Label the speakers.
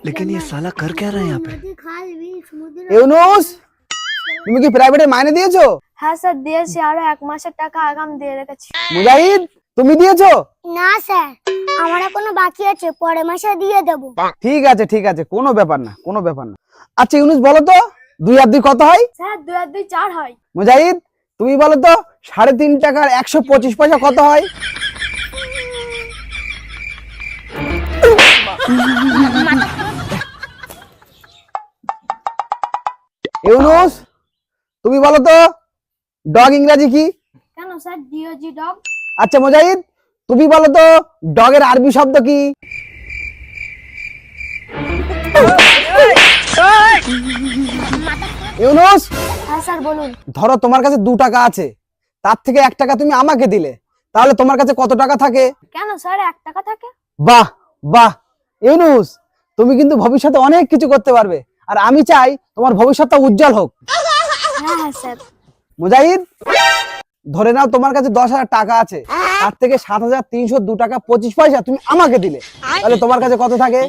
Speaker 1: लेकिन ये साला कर क्या रहा है यहाँ पे?
Speaker 2: ইউনুস, তুমি কি প্রাইভেটে মাইনে দিয়েছো?
Speaker 3: হ্যাঁ স্যার দিয়েছি, আরো 1 মাসের টাকা আগাম দিয়ে রেখেছি।
Speaker 2: মুজাহিদ, তুমি দিয়েছো?
Speaker 4: না স্যার, আমার এখনো বাকি আছে, পরের মাসে দিয়ে দেবো।
Speaker 2: ঠিক আছে ঠিক আছে, কোনো ব্যাপার না কোনো ব্যাপার না। আচ্ছা ইউনুস বলো তো 2 আর 2 কত হয়?
Speaker 3: স্যার 2 আর 2 4 হয়।
Speaker 2: মুজাহিদ তুমি বলো তো 3.5 টাকার 125 পয়সা কত হয়? ইউনুস তুমি বলো তো ডগ ইংরেজি কি?
Speaker 3: কেন স্যার ডিওজি ডগ।
Speaker 2: আচ্ছা মুজাহিদ তুমি বলো তো ডগের আরবি শব্দ কি? ইউনুস
Speaker 3: হ্যাঁ স্যার বলুন।
Speaker 2: ধরো তোমার কাছে 2 টাকা আছে, তার থেকে 1 টাকা তুমি আমাকে দিলে, তাহলে তোমার কাছে কত টাকা থাকে?
Speaker 3: কেন স্যার 1 টাকা থাকে?
Speaker 2: বাহ বাহ ইউনুস, তুমি কিন্তু ভবিষ্যতে অনেক কিছু করতে পারবে, আর আমি চাই তোমার ভবিষ্যৎটা উজ্জ্বল হোক।
Speaker 3: হ্যাঁ হ্যাঁ স্যার।
Speaker 2: মুজাহিদ ধরে নাও তোমার কাছে 10,000 টাকা আছে, তার থেকে 7,302 টাকা 25 পয়সা তুমি আমাকে দিলে, তাহলে তোমার কাছে কত থাকে?